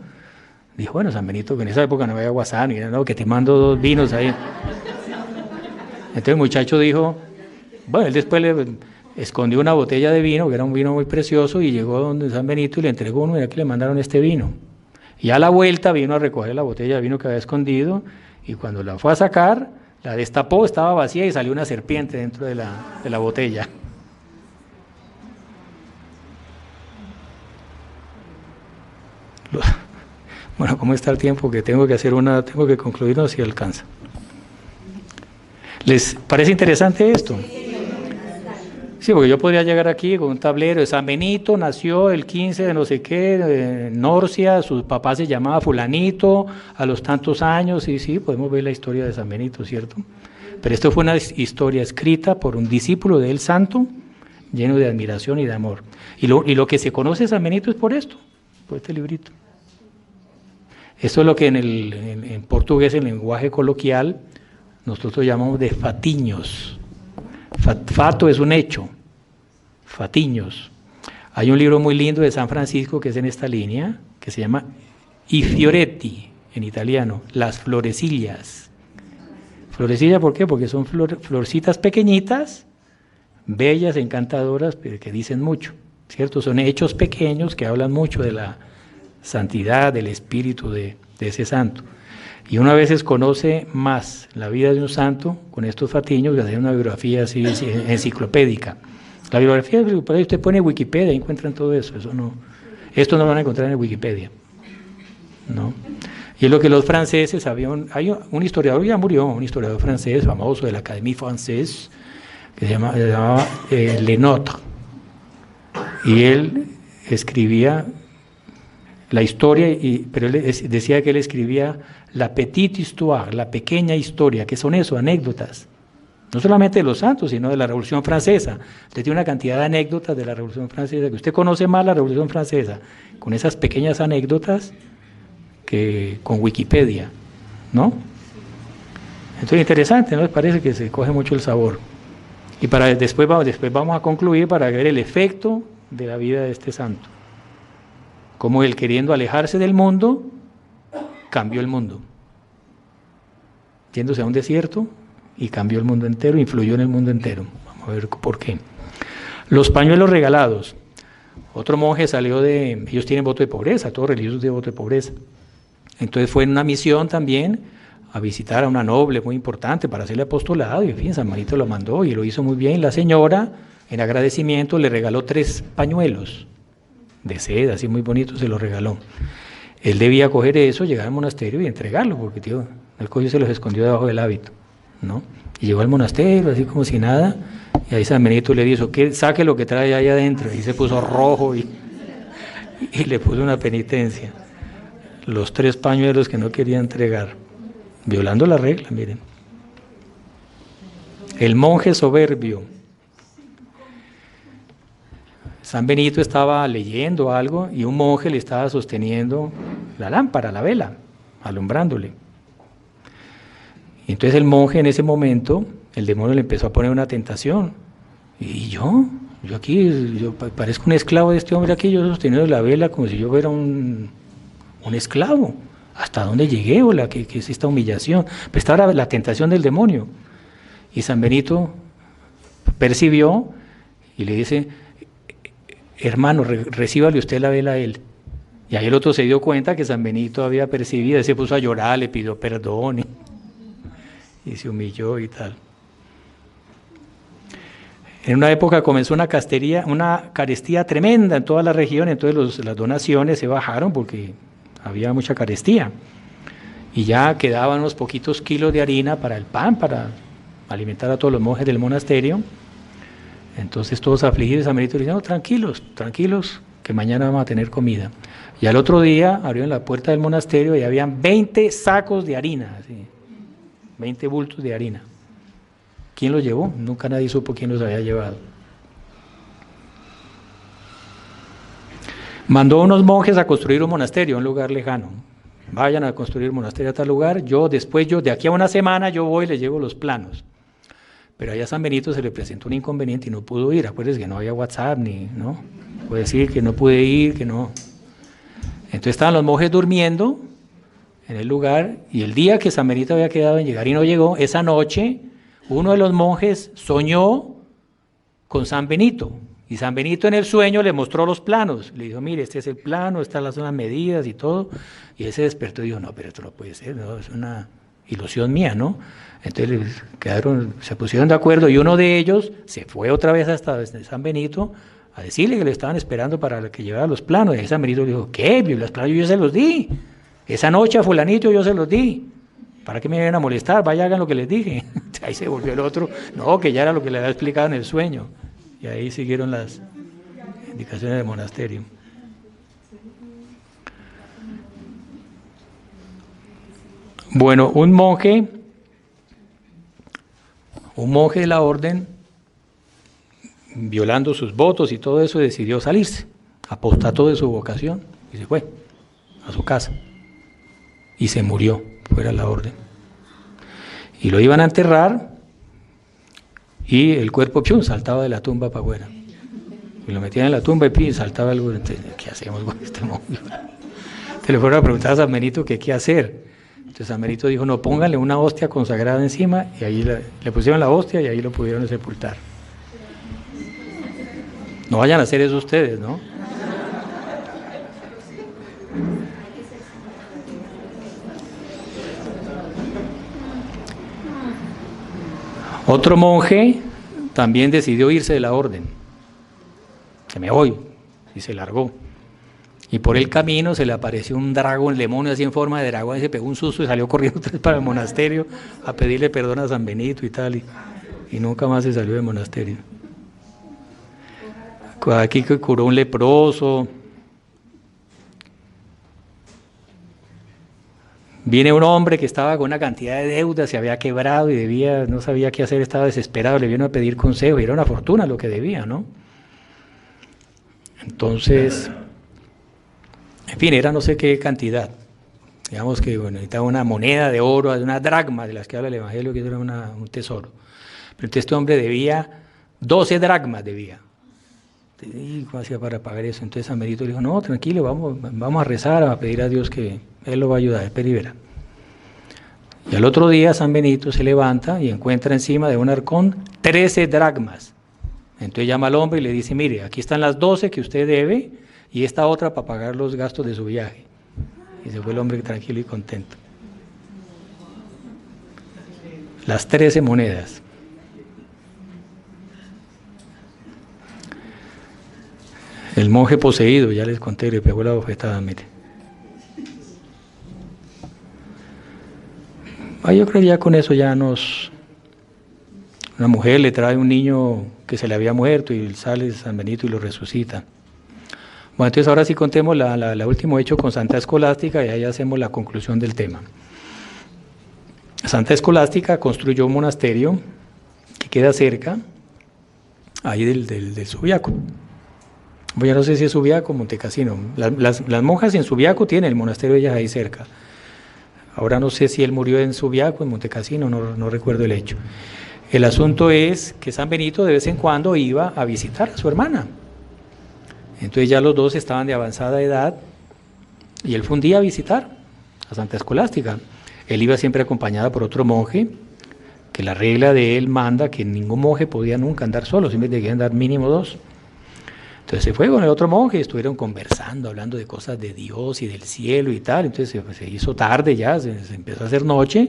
dijo, bueno, San Benito, que en esa época no había WhatsApp, ni no, que te mando 2 vinos ahí. Entonces el muchacho dijo, bueno, él después le escondió una botella de vino, que era un vino muy precioso, y llegó donde San Benito y le entregó uno, y aquí le mandaron este vino. Y a la vuelta vino a recoger la botella de vino que había escondido, y cuando la fue a sacar, la destapó, estaba vacía y salió una serpiente dentro de la botella. Bueno, ¿cómo está el tiempo? Que tengo que concluir, no sé si alcanza. ¿Les parece interesante esto? Sí, porque yo podría llegar aquí con un tablero de San Benito, nació el 15 de no sé qué, de Norcia, su papá se llamaba fulanito, a los tantos años, y sí, podemos ver la historia de San Benito, ¿cierto? Pero esto fue una historia escrita por un discípulo del santo, lleno de admiración y de amor. Y lo que se conoce de San Benito es por esto, por este librito. Esto es lo que en portugués, en lenguaje coloquial, nosotros llamamos de fatiños. Fato es un hecho, fatiños. Hay un libro muy lindo de San Francisco que es en esta línea, que se llama I Fioretti, en italiano, las florecillas. Florecilla, ¿por qué? Porque son florcitas pequeñitas, bellas, encantadoras, pero que dicen mucho, ¿cierto? Son hechos pequeños que hablan mucho de la santidad, del espíritu de ese santo. Y uno a veces conoce más la vida de un santo con estos fatiños que hacer una biografía así enciclopédica. La biografía, usted pone Wikipedia y encuentran todo eso. Esto no lo van a encontrar en Wikipedia, ¿no? Y es lo que los franceses sabían. Hay un historiador, ya murió, un historiador francés famoso de la Académie Française, que se llamaba Lenôtre. Y él escribía la historia, pero él decía que él escribía la petite histoire, la pequeña historia, que son eso, anécdotas. No solamente de los santos, sino de la Revolución Francesa. Usted tiene una cantidad de anécdotas de la Revolución Francesa, que usted conoce más la Revolución Francesa con esas pequeñas anécdotas que con Wikipedia, ¿no? Entonces interesante, ¿no les parece que se coge mucho el sabor? Y después vamos a concluir para ver el efecto de la vida de este santo. Como él, queriendo alejarse del mundo, cambió el mundo. Yéndose a un desierto y cambió el mundo entero, influyó en el mundo entero. Vamos a ver por qué. Los pañuelos regalados. Otro monje salió ellos tienen voto de pobreza, todos religiosos tienen voto de pobreza. Entonces fue en una misión también a visitar a una noble muy importante para hacerle apostolado, y en fin, San Benito lo mandó y lo hizo muy bien. La señora, en agradecimiento, le regaló 3 pañuelos de seda, así muy bonitos, se los regaló. Él debía coger eso, llegar al monasterio y entregarlo, porque el cogió se los escondió debajo del hábito, ¿no? Y llegó al monasterio, así como si nada, y ahí San Benito le dijo, saque lo que trae ahí adentro, y se puso rojo y le puso una penitencia. Los 3 pañuelos que no quería entregar, violando la regla, miren. El monje soberbio. San Benito estaba leyendo algo y un monje le estaba sosteniendo la lámpara, la vela, alumbrándole. Y entonces el monje en ese momento, el demonio le empezó a poner una tentación. Y yo parezco un esclavo de este hombre aquí, yo sosteniendo la vela como si yo fuera un esclavo. ¿Hasta dónde llegué? ¿Qué es esta humillación? Pues esta era la tentación del demonio. Y San Benito percibió y le dice, hermano, recíbale usted la vela a él. Y ahí el otro se dio cuenta que San Benito había percibido, y se puso a llorar, le pidió perdón y se humilló y tal. En una época comenzó una carestía tremenda en toda la región, entonces las donaciones se bajaron porque había mucha carestía. Y ya quedaban unos poquitos kilos de harina para el pan, para alimentar a todos los monjes del monasterio. Entonces todos afligidos, San Benito le dijeron, no, tranquilos, tranquilos, que mañana vamos a tener comida. Y al otro día abrieron la puerta del monasterio y habían 20 sacos de harina, así, 20 bultos de harina. ¿Quién los llevó? Nunca nadie supo quién los había llevado. Mandó a unos monjes a construir un monasterio en un lugar lejano. Vayan a construir un monasterio a tal lugar, de aquí a una semana yo voy y les llevo los planos. Pero allá a San Benito se le presentó un inconveniente y no pudo ir. Acuérdense que no había WhatsApp, ¿no? Puede decir que no pude ir, que no. Entonces estaban los monjes durmiendo en el lugar, y el día que San Benito había quedado en llegar y no llegó, esa noche uno de los monjes soñó con San Benito, y San Benito en el sueño le mostró los planos, le dijo, mire, este es el plano, estas son las medidas y todo, y él se despertó y dijo, no, pero esto no puede ser, no, es una ilusión mía, ¿no? Entonces se pusieron de acuerdo, y uno de ellos se fue otra vez hasta San Benito a decirle que le estaban esperando para que llevara los planos, y San Benito le dijo, ¿qué? Los planos yo se los di, esa noche a fulanito yo se los di, ¿para qué me vienen a molestar? Vaya, hagan lo que les dije. Ahí se volvió el otro, no, que ya era lo que le había explicado en el sueño. Y ahí siguieron las indicaciones del monasterio. Bueno, un monje de la orden, violando sus votos y todo eso, decidió salirse, apostató de su vocación y se fue a su casa. Y se murió fuera de la orden. Y lo iban a enterrar, y el cuerpo saltaba de la tumba para afuera. Y lo metían en la tumba y saltaba algo. Entonces, ¿qué hacemos con este monje? Te le fueron a preguntar a San Benito que qué hacer. Entonces San Benito dijo, no, pónganle una hostia consagrada encima, y ahí le pusieron la hostia y ahí lo pudieron sepultar. No vayan a hacer eso ustedes, ¿no? Otro monje también decidió irse de la orden. Se me voy, y se largó. Y por el camino se le apareció un dragón, el demonio así en forma de dragón, y se pegó un susto y salió corriendo para el monasterio a pedirle perdón a San Benito y tal, y nunca más se salió del monasterio. Aquí curó un leproso. Viene un hombre que estaba con una cantidad de deudas, se había quebrado y no sabía qué hacer, estaba desesperado, le vino a pedir consejo, y era una fortuna lo que debía, ¿no? Entonces, en fin, era no sé qué cantidad. Digamos que necesitaba una moneda de oro, una dracma de las que habla el Evangelio, que era un tesoro. Pero entonces este hombre debía 12 dracmas debía. ¿Y cómo hacía para pagar eso? Entonces San Benito le dijo, no, tranquilo, vamos a rezar, a pedir a Dios que Él lo va a ayudar, Él libera. Y al otro día San Benito se levanta y encuentra encima de un arcón 13 dracmas. Entonces llama al hombre y le dice, mire, aquí están las 12 que usted debe y esta otra para pagar los gastos de su viaje. Y se fue el hombre tranquilo y contento. Las 13 monedas. El monje poseído, ya les conté, le pegó la bofetada, mire. Yo creo que ya con eso una mujer le trae un niño que se le había muerto y sale San Benito y lo resucita. Bueno, entonces ahora sí contemos la último hecho con Santa Escolástica y ahí hacemos la conclusión del tema. Santa Escolástica construyó un monasterio que queda cerca, ahí del Subiaco. Bueno, no sé si es Subiaco o Montecassino. Las monjas en Subiaco tienen el monasterio de ellas ahí cerca. Ahora no sé si él murió en Subiaco o en Montecassino, no recuerdo el hecho. El asunto es que San Benito de vez en cuando iba a visitar a su hermana. Entonces ya los dos estaban de avanzada edad y él fue un día a visitar a Santa Escolástica. Él iba siempre acompañado por otro monje, que la regla de él manda que ningún monje podía nunca andar solo, siempre tenía que andar mínimo 2. Entonces se fue con el otro monje y estuvieron conversando, hablando de cosas de Dios y del cielo y tal. Entonces se hizo tarde ya, se empezó a hacer noche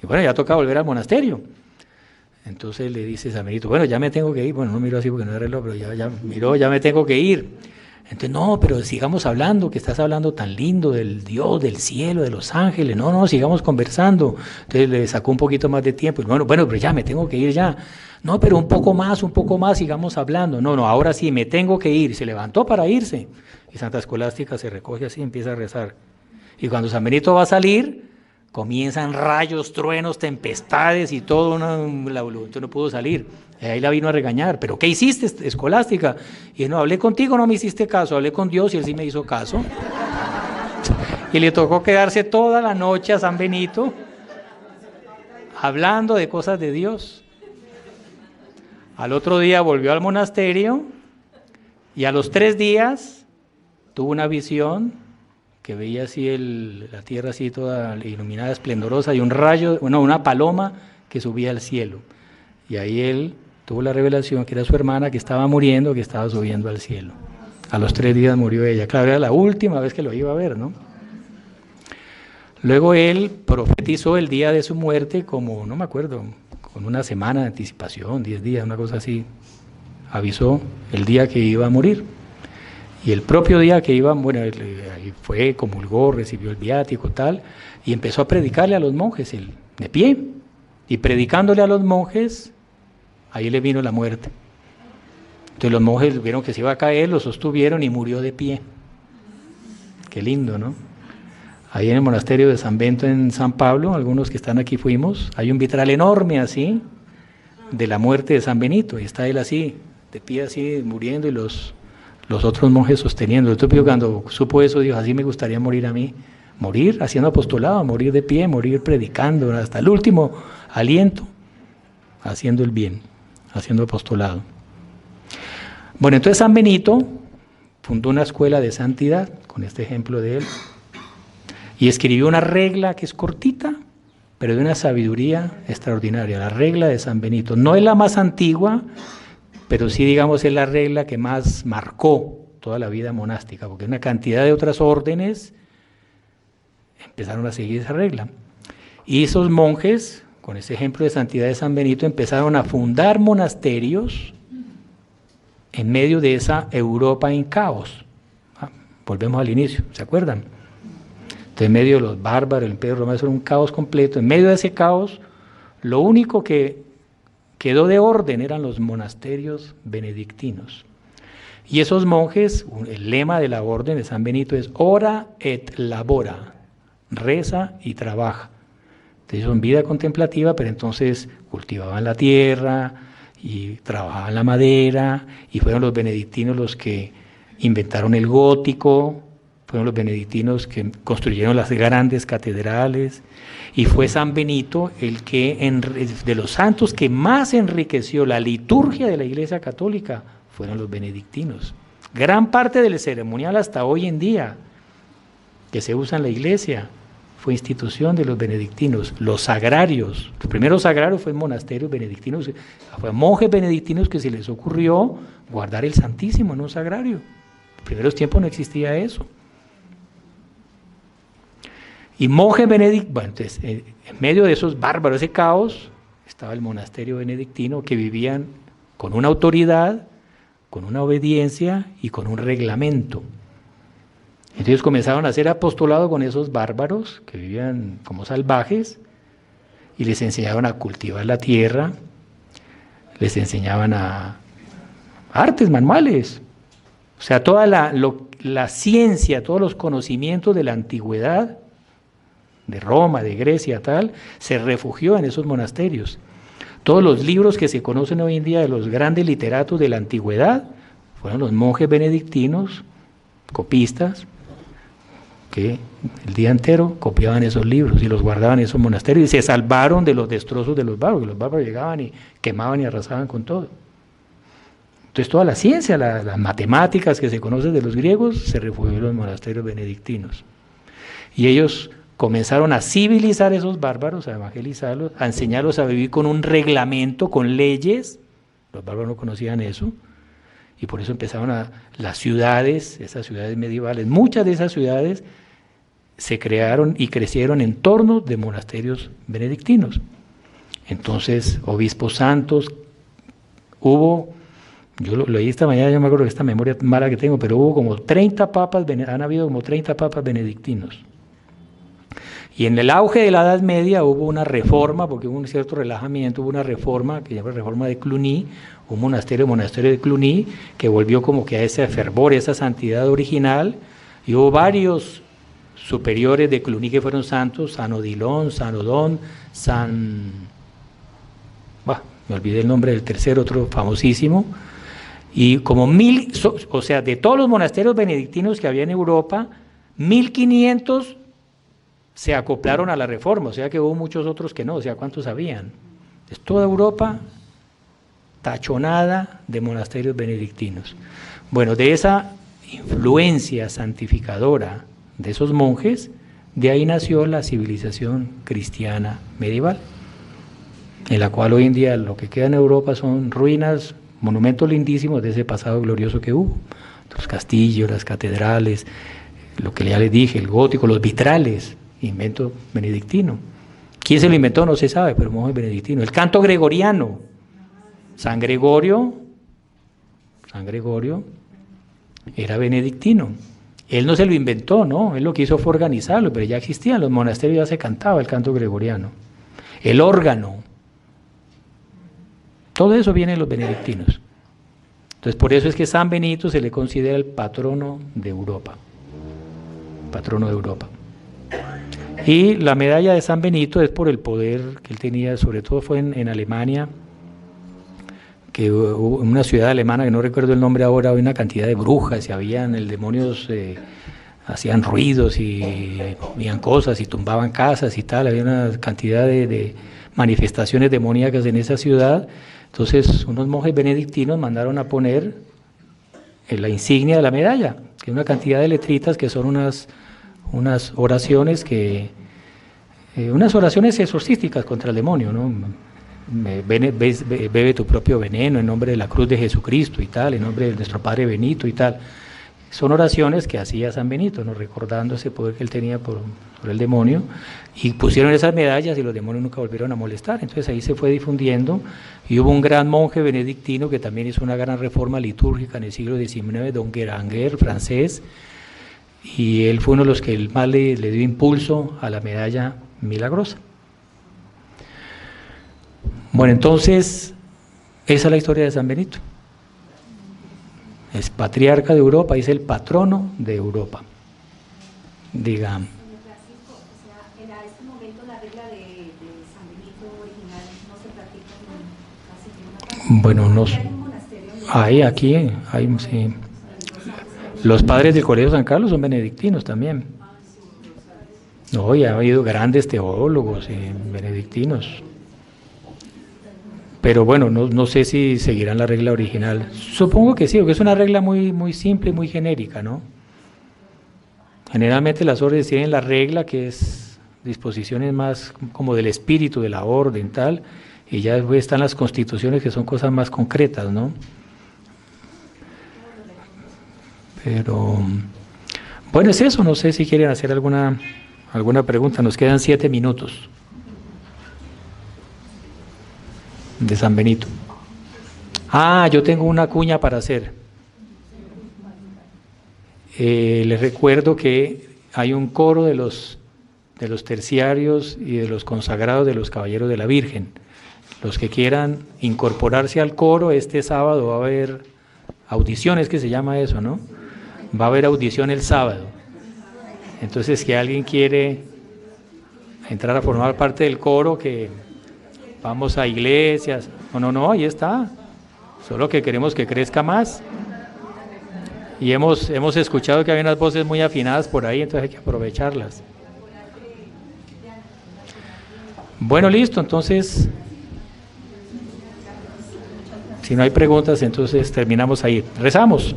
y bueno, ya toca volver al monasterio. Entonces le dice San Benito, bueno, ya me tengo que ir. Bueno, no miro así porque no es reloj, pero ya miró, ya me tengo que ir. Entonces, no, pero sigamos hablando, que estás hablando tan lindo del Dios, del cielo, de los ángeles. No, no, sigamos conversando. Entonces le sacó un poquito más de tiempo. Y bueno, pero ya me tengo que ir ya. No, pero un poco más, sigamos hablando. No, no, ahora sí, me tengo que ir. Se levantó para irse. Y Santa Escolástica se recoge así y empieza a rezar. Y cuando San Benito va a salir, comienzan rayos, truenos, tempestades y todo. La voluntad no pudo salir. Y ahí la vino a regañar. ¿Pero qué hiciste, Escolástica? Y no, hablé contigo, no me hiciste caso. Hablé con Dios y él sí me hizo caso. Y le tocó quedarse toda la noche a San Benito hablando de cosas de Dios. Al otro día volvió al monasterio y a los 3 días tuvo una visión que veía así la tierra así toda iluminada, esplendorosa, y un rayo, bueno, una paloma que subía al cielo. Y ahí él tuvo la revelación que era su hermana que estaba muriendo, que estaba subiendo al cielo. A los 3 días murió ella. Claro, era la última vez que lo iba a ver, ¿no? Luego él profetizó el día de su muerte como, no me acuerdo, con una semana de anticipación, 10 días, una cosa así. Avisó el día que iba a morir. Y el propio día que iba, bueno, ahí fue, comulgó, recibió el viático, tal, y empezó a predicarle a los monjes, él, de pie. Y predicándole a los monjes, ahí le vino la muerte. Entonces los monjes vieron que se iba a caer, lo sostuvieron y murió de pie. Qué lindo, ¿no? Ahí en el monasterio de San Bento en San Pablo, algunos que están aquí fuimos, hay un vitral enorme así, de la muerte de San Benito, y está él así, de pie así, muriendo, y los otros monjes sosteniendo. Entonces cuando supo eso, dijo, así me gustaría morir a mí, morir haciendo apostolado, morir de pie, morir predicando, hasta el último aliento, haciendo el bien, haciendo apostolado. Bueno, entonces San Benito fundó una escuela de santidad, con este ejemplo de él, y escribió una regla que es cortita, pero de una sabiduría extraordinaria, la regla de San Benito. No es la más antigua, pero sí, digamos, es la regla que más marcó toda la vida monástica, porque una cantidad de otras órdenes empezaron a seguir esa regla. Y esos monjes, con ese ejemplo de santidad de San Benito, empezaron a fundar monasterios en medio de esa Europa en caos. Volvemos al inicio, ¿se acuerdan? Entonces, en medio de los bárbaros, el Imperio Romano, era un caos completo. En medio de ese caos, lo único que quedó de orden eran los monasterios benedictinos. Y esos monjes, el lema de la orden de San Benito es ora et labora, reza y trabaja. Entonces son vida contemplativa, pero entonces cultivaban la tierra y trabajaban la madera, y fueron los benedictinos los que inventaron el gótico, fueron los benedictinos que construyeron las grandes catedrales, y fue San Benito el que, de los santos que más enriqueció la liturgia de la Iglesia Católica, fueron los benedictinos. Gran parte del ceremonial hasta hoy en día que se usa en la Iglesia fue institución de los benedictinos. Los sagrarios, los primeros sagrarios fueron monasterios benedictinos, fue monjes benedictinos que se les ocurrió guardar el Santísimo en un sagrario. En los primeros tiempos no existía eso. Y monjes benedictinos, bueno, entonces, en medio de esos bárbaros, ese caos, estaba el monasterio benedictino, que vivían con una autoridad, con una obediencia y con un reglamento. Entonces comenzaron a hacer apostolado con esos bárbaros que vivían como salvajes, y les enseñaban a cultivar la tierra, les enseñaban a artes manuales, o sea, toda la ciencia, todos los conocimientos de la antigüedad, de Roma, de Grecia, tal, se refugió en esos monasterios. Todos los libros que se conocen hoy en día de los grandes literatos de la antigüedad fueron los monjes benedictinos, copistas, que el día entero copiaban esos libros y los guardaban en esos monasterios, y se salvaron de los destrozos de los bárbaros, que los bárbaros llegaban y quemaban y arrasaban con todo. Entonces toda la ciencia, las matemáticas que se conocen de los griegos, se refugió en los monasterios benedictinos. Y ellos comenzaron a civilizar a esos bárbaros, a evangelizarlos, a enseñarlos a vivir con un reglamento, con leyes. Los bárbaros no conocían eso, y por eso empezaron las ciudades, esas ciudades medievales, muchas de esas ciudades se crearon y crecieron en torno de monasterios benedictinos. Entonces, obispos santos, hubo Yo lo leí esta mañana, yo me acuerdo de esta memoria mala que tengo, pero hubo como 30 papas, han habido como 30 papas benedictinos. Y en el auge de la Edad Media hubo una reforma, porque hubo un cierto relajamiento, hubo una reforma que se llama Reforma de Cluny, un monasterio de Cluny, que volvió como que a ese fervor, a esa santidad original, y hubo varios superiores de Cluny que fueron santos, San Odilon, San Odón, me olvidé el nombre del tercer, otro famosísimo, y como 1000, o sea, de todos los monasterios benedictinos que había en Europa, 1500 se acoplaron a la reforma, o sea que hubo muchos otros que no, o sea, ¿cuántos habían? Es toda Europa tachonada de monasterios benedictinos. Bueno, de esa influencia santificadora de esos monjes, de ahí nació la civilización cristiana medieval, en la cual hoy en día lo que queda en Europa son ruinas, monumentos lindísimos de ese pasado glorioso que hubo, los castillos, las catedrales, lo que ya les dije, el gótico, los vitrales, invento benedictino. ¿Quién se lo inventó? No se sabe, pero monje benedictino. El canto gregoriano, San Gregorio era benedictino. Él no se lo inventó, ¿no? Él lo que hizo fue organizarlo, pero ya existían los monasterios, ya se cantaba el canto gregoriano. El órgano, todo eso viene de los benedictinos. Entonces, por eso es que San Benito se le considera el patrono de Europa. Patrono de Europa. Y la medalla de San Benito es por el poder que él tenía, sobre todo fue en Alemania, que hubo en una ciudad alemana que no recuerdo el nombre ahora, había una cantidad de brujas y habían demonios, hacían ruidos y movían cosas y tumbaban casas y tal, había una cantidad de manifestaciones demoníacas en esa ciudad. Entonces unos monjes benedictinos mandaron a poner la insignia de la medalla, que es una cantidad de letritas que son unas oraciones unas oraciones exorcísticas contra el demonio, ¿no? Bebe tu propio veneno en nombre de la cruz de Jesucristo y tal, en nombre de nuestro Padre Benito y tal. Son oraciones que hacía San Benito, ¿no? Recordando ese poder que él tenía por el demonio, y pusieron esas medallas y los demonios nunca volvieron a molestar. Entonces ahí se fue difundiendo, y hubo un gran monje benedictino que también hizo una gran reforma litúrgica en el siglo XIX, don Guéranger, francés, y él fue uno de los que más le dio impulso a la medalla milagrosa. Bueno, entonces, esa es la historia de San Benito. Es patriarca de Europa, es el patrono de Europa. Digamos. En este momento la regla de San Benito original no se practica casi en una parte. Bueno, no. Aquí, sí. Los padres del Colegio San Carlos son benedictinos también. No, y ha habido grandes teólogos benedictinos. Pero bueno, no sé si seguirán la regla original. Supongo que sí, porque es una regla muy, muy simple y muy genérica, ¿no? Generalmente las órdenes tienen la regla, que es disposiciones más como del espíritu de la orden, tal, y ya después están las constituciones, que son cosas más concretas, ¿no? Pero, bueno, es eso. No sé si quieren hacer alguna pregunta. Nos quedan 7 minutos. De San Benito. Yo tengo una cuña para hacer. Les recuerdo que hay un coro de los terciarios y de los consagrados de los Caballeros de la Virgen. Los que quieran incorporarse al coro, este sábado va a haber audiciones, que se llama eso, ¿no? Va a haber audición el sábado. Entonces, si alguien quiere entrar a formar parte del coro, que vamos a iglesias. No, ahí está. Solo que queremos que crezca más. Y hemos escuchado que hay unas voces muy afinadas por ahí, entonces hay que aprovecharlas. Bueno, listo, entonces, si no hay preguntas, entonces terminamos ahí. Rezamos.